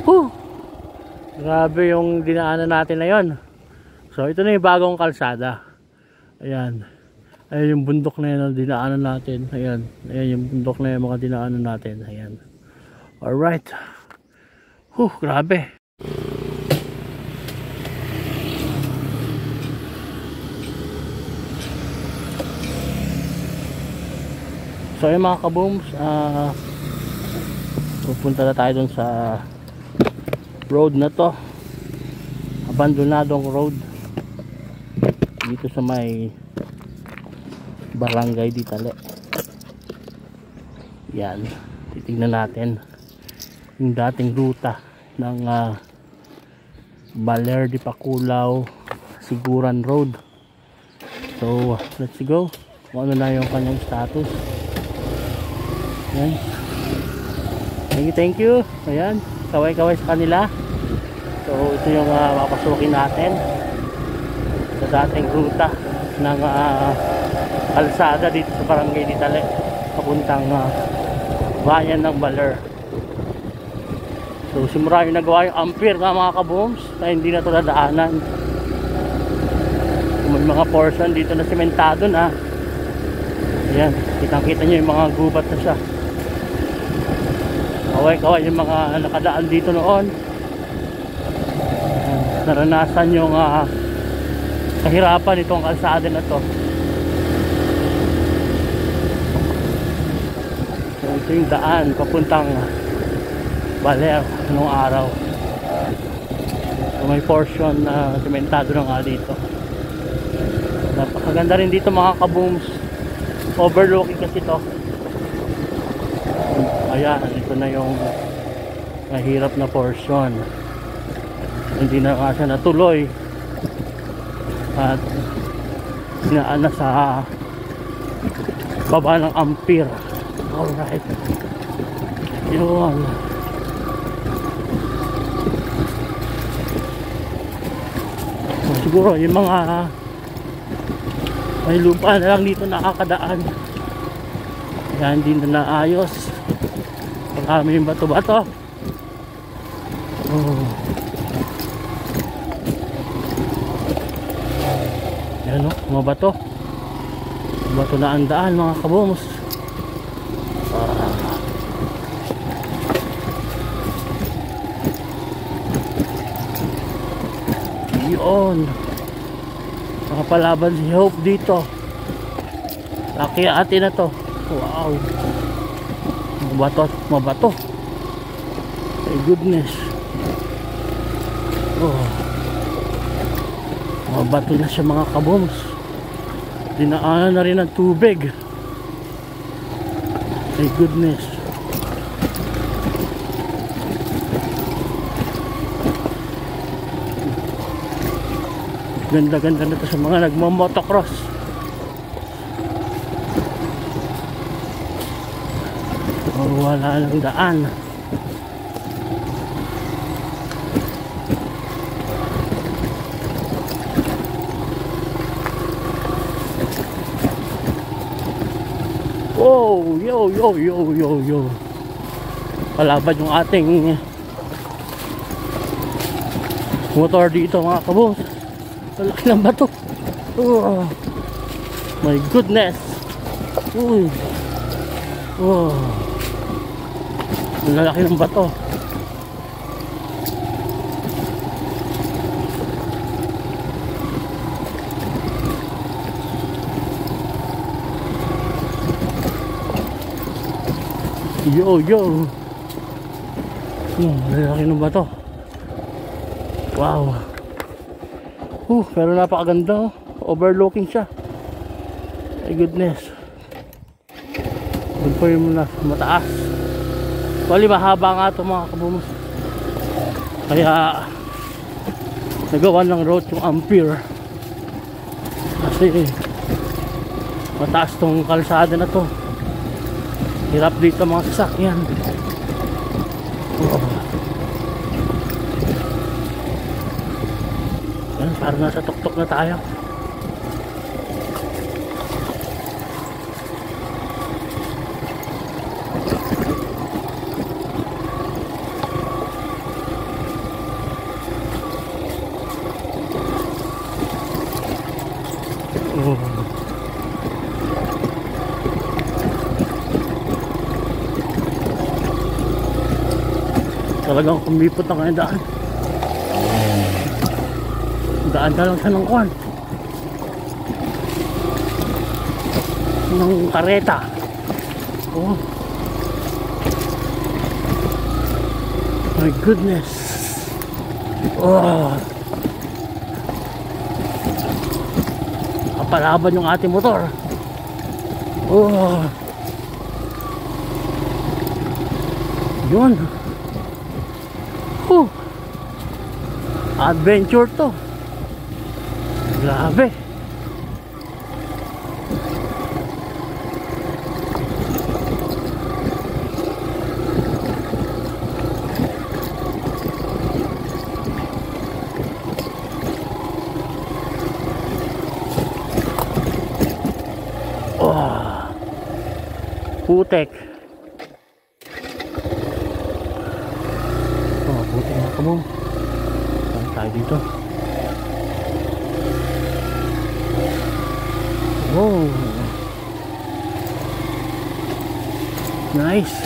Whew! Grabe yung dinaanan natin na yun. So ito na yung bagong kalsada. Ayan. Ayan yung bundok na yun ang dinaanan natin. Ayan. Ayan yung bundok na yung mga dinaanan natin. Ayan. Alright. Grabe. So yung mga kabooms, pupunta na tayo dun sa road na to, abandonadong road dito sa may Barangay Ditale. Yan, titignan natin yung dating ruta ng Baler de Paculao Siguran Road. So let's go, kung ano na yung kanyang status. Ayan. Thank you. Ayan, kaway-kaway sa kanila. So ito yung papasukin natin sa dating ruta ng kalsada dito sa Barangay Ditale papuntang bayan ng Baler. So simula yung nagawa yung Ampere mga kabooms na hindi na ito nadaanan. May mga portion dito na sementado na. Ayan, kitang-kita nyo yung mga gubat na siya. Kaway-kaway yung mga nakadaan dito noon. Naranasan yung kahirapan itong kalsada na to. So ito yung daan papuntang Baler noong araw. So may portion na sementado na nga dito. Napakaganda rin dito mga kabooms. Overlooking kasi to. Ayan, ito na yung mahirap na portion. Hindi na nga siya natuloy at sinaan na sa baba ng Ampere. Alright, yun. So, siguro yung mga may lupa na lang dito nakakadaan. Yan, hindi na naayos. Marami yung bato-bato. Yan o, mga bato. Bato na ang daan mga kabooms. Yun. Makapalaban si Hope dito. Laki atin na to. Wow. Mabato. My goodness. Mabato na siya mga kabooms. Dinaanan na rin ang tubig. My goodness. Ganda-ganda na to sa mga nagmamotocross. Wala lang daan. Oh, yo. Palaban yung ating motor dito mga kabooms. Malaki ng bato. Oh, my goodness. Uy. Oh. Lalaki ng bato. Yo. Lalaki ng bato. Wow. Pero napakaganda. Overlooking siya. My goodness. Doon po yung mataas. Wali mahaba nga ito mga kabooms. Kaya nagawa ng road yung Ampere. Kasi mataas tong kalsada na to. Hirap dito mga sasakyan. Yan, parang nasa tuktok na tayo. Talagang kumipot na kaya daan. Daan ka lang siya ng kwan. Ng kareta. Oh. My goodness. Oh. Kapalaban yung ating motor. Oh. Yun. Adventure to. Grabe. Oh. Putek. Oh, putek na kamong. Saan tayo dito? Oh. Nice.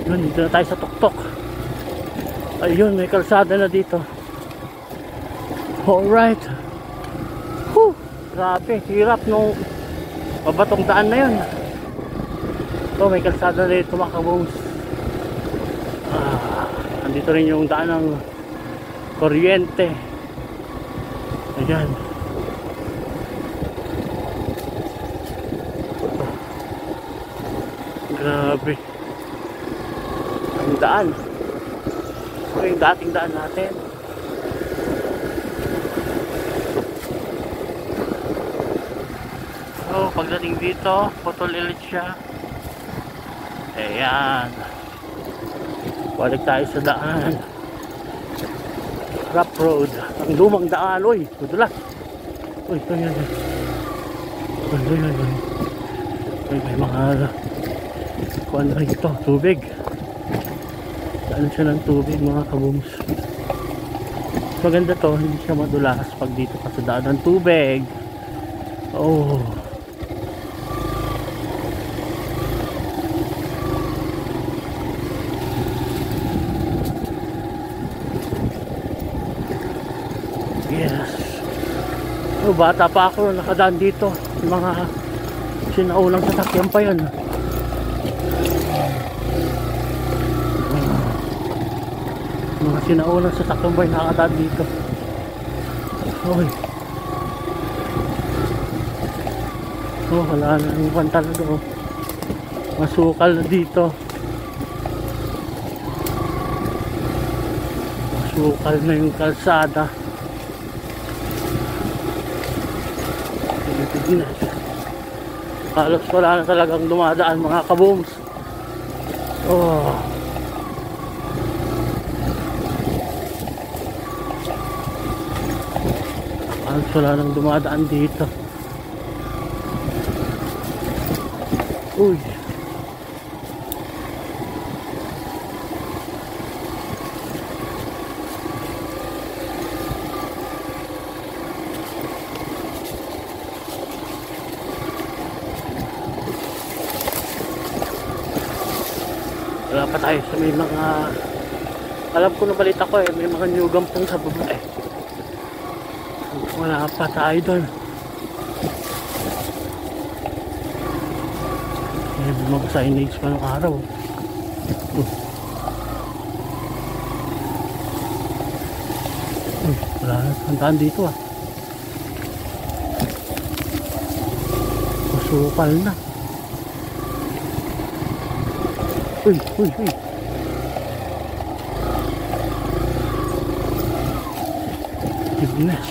Yun, dito na tayo sa tuktok. Ayun, may kalsada na dito. Alright. Whew, grabe, hirap nung mabatong daan na yun. Ito, may kalsada na dito mga kabungs. Andito rin yung daan ng kuryente. Ayan. Grabe. Ang daan. Ito yung dating daan natin. So, pagdating dito, putol ulit siya. Ayan. Balik tayo sa daan. Rough road. Ang lumang daan. Uy, tudulas. Uy, ito yan. Uy, may mga kuwan rin ito. Tubig. Daan siya ng tubig mga kabums. Maganda to. Hindi siya madulas pag dito ka sa daan ng tubig. Oh. Yes. Oh, bata pa ako nakadaan dito. Yung mga sinaulang sasakyan pa yun. Mga sinaulang sasakyan pa yun nakadaan dito. Oy. Oh, wala na yung pan talaga. Oh. Masukal na dito. Masukal na yung kalsada. Halos wala na talagang dumadaan mga kabooms. Oh. Halos wala nang dumadaan dito. Uy. Wala pa tayo sa may mga, alam ko na balita ko may mga new gampong sa baba wala pa tayo doon. May mga signage pa ng araw. Wala na tandaan dito masukal na. Uy. Goodness.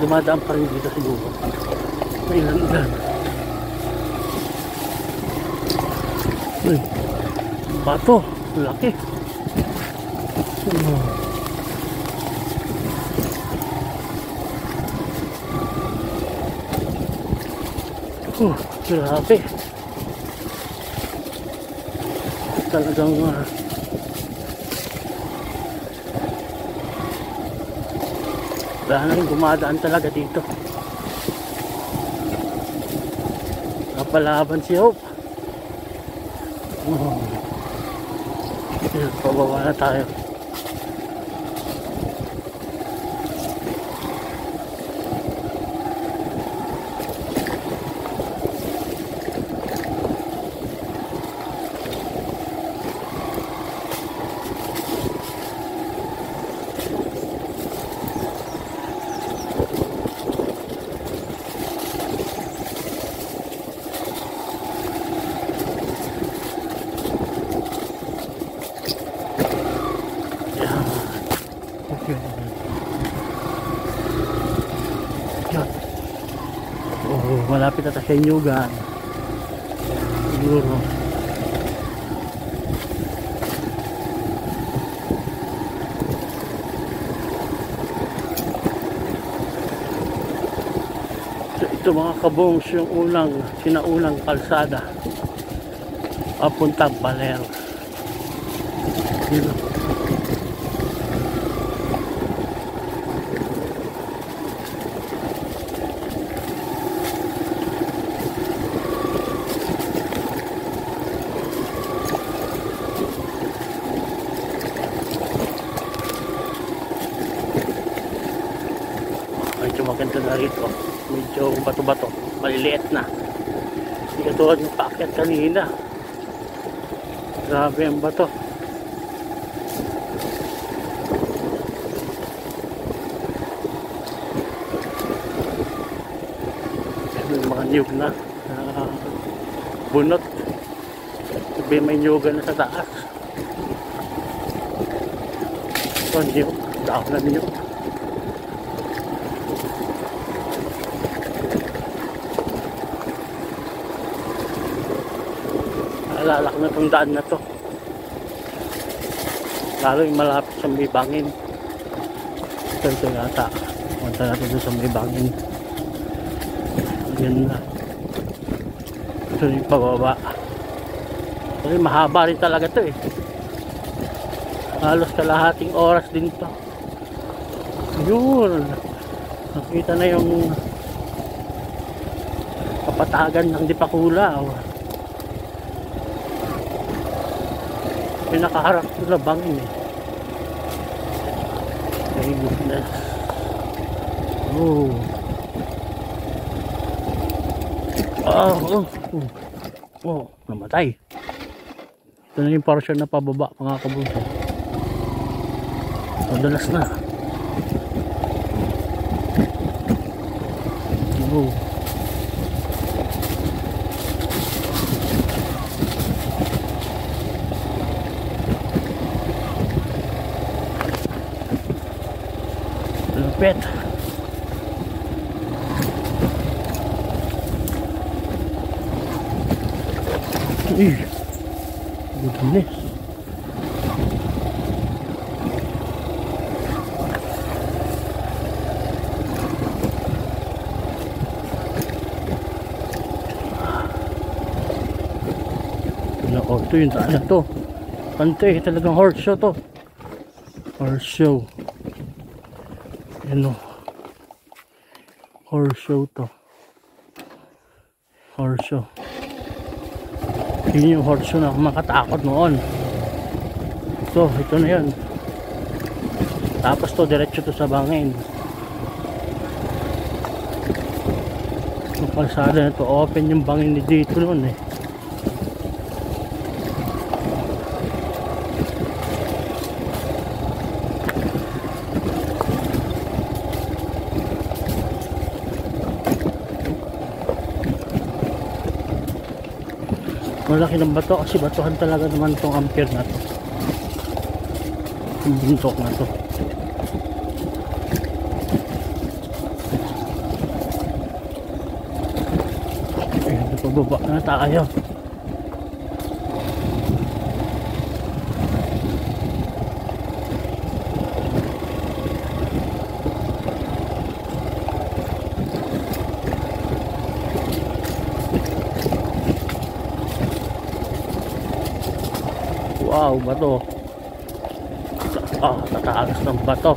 dumadaan pa rin dito siguro. May ilan. Uy, bato, laki. Grabe. Talagang wala na rin dumadaan talaga dito. Napalaban si Hope. Pababa na tayo. Malapit na tayo sa Inyugan siguro. So ito mga kabongs, yung sinaunang kalsada papuntang Baler. Dito. Medyo maganda na rito, medyo bato-bato, maliliit na, hindi katulad ng paakyat kanina. Grabe ang bato. May mga niyog na bunot, sabi may niyugan na sa taas. Ito niyog, dahon na niyog. Alala ko na itong daan na to, lalo yung malapit sa may bangin. Ito yata, punta natin doon sa may bangin. Yan na, ito yung pababa. Kasi mahaba rin talaga to eh, halos kalahating oras din to. Yun, nakita na yung kapatagan ng Dipakula. May nakaharap sa bangin eh. My goodness. Namatay. Ito na yung portion na pababa mga kabunso. Madalas na. Lupit. Goodness. Ito yung daan na to. Pante, talagang horse show to. Horse show. Ano, horse show to. Horse show. Yun yung horse show na makatakot noon. So ito na yun. Tapos to diretso to sa bangin. Yung kalsada na to, open yung bangin ni dito noon eh. Malaki ng bato kasi batuhan talaga naman tong Ampere na to, yung buntok na to. baba na tayo. Wow, bato. Tataas ng bato.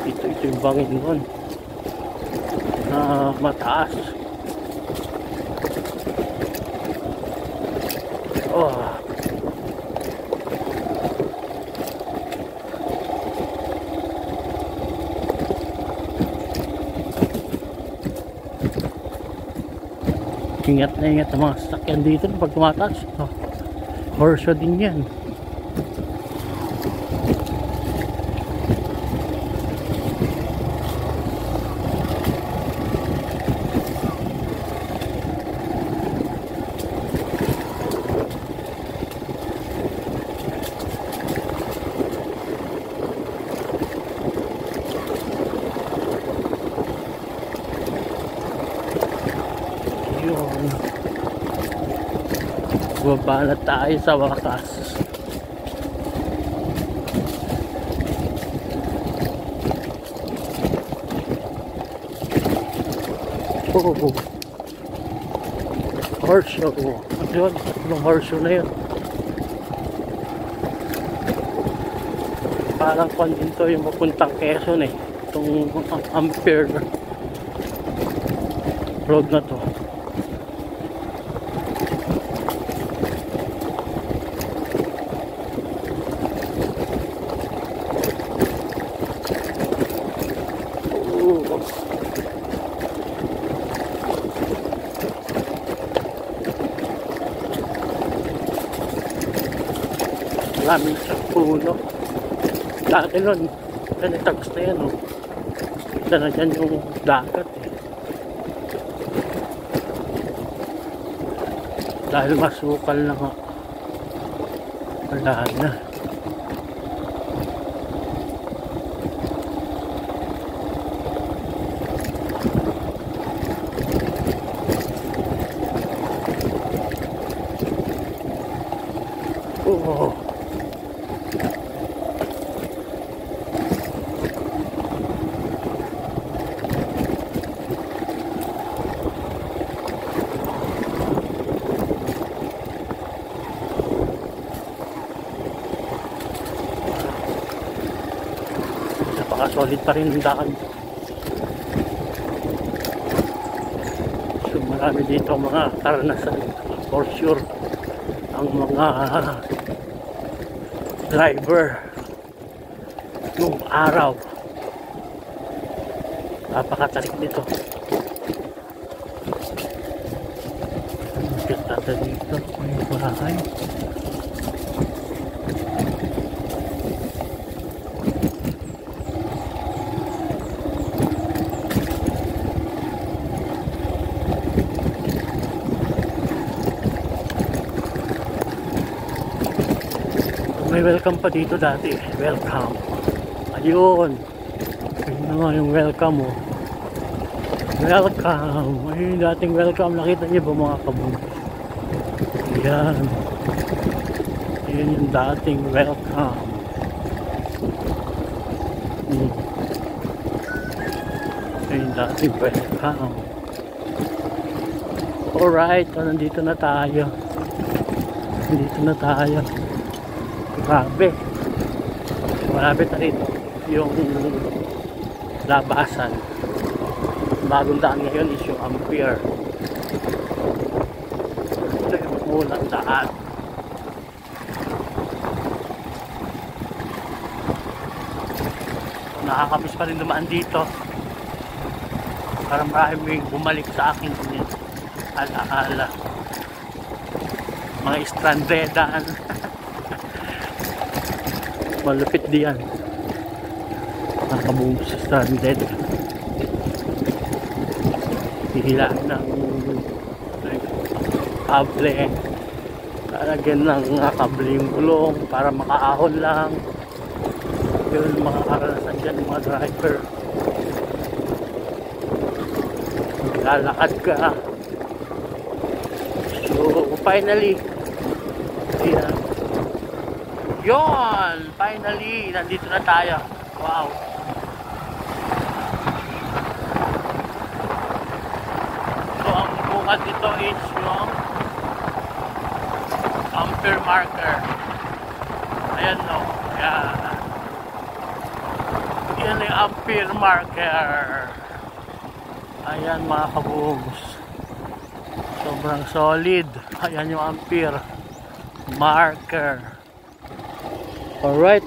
Ito yung bangin nun na mataas. Ingat na ingat ang mga sasakyan dito pag tumataas. Horseshoe din yan. Baba na tayo sa wakas. Horseshoe. Ano yun? Anong horseshoe na yun? Parang kondito yung mapuntang Quezon eh. Itong Ampere road na to. Maraming siyang puno. Dati nun, tagos na yan, Kita na dyan yung dagat eh. Dahil masukal na nga. Wala na. Napaka-solid pa rin yung daan. So marami dito mga karanasan for sure ang mga driver nung araw. Napakatarik nito. Ganda dito may bahay. May welcome pa dito dati. Welcome. Ayun. Ayun na nga yung welcome Welcome. Ayun dating welcome. Nakita niyo ba mga kabun? Ayan. Ayun yung dating welcome. Ayun yung dating welcome. Alright. Nandito na tayo. Nandito na tayo. Grabe. Malapit na rin yung labasan. Bagong daan ngayon is yung Ampere. Ito yung unang daan. Nakakamiss pa rin dumaan dito. Parang maraming bumalik sa akin din. Ala-ala. Mga strandedaan. Malupit diyan. Nakabungos sa stranded. Hihila ng kable. Lalagyan ng kable yung gulong para makaahon lang. Yun mga karanasan dyan mga driver. Lalakad ka. So finally, yan. Yon! Finally, nandito na tayo. Wow! So ang bukas dito is yung ampere marker. Ayan no. Yan. Yan yung ampere marker. Ayan mga kabugs. Sobrang solid. Ayan yung ampere marker. Alright.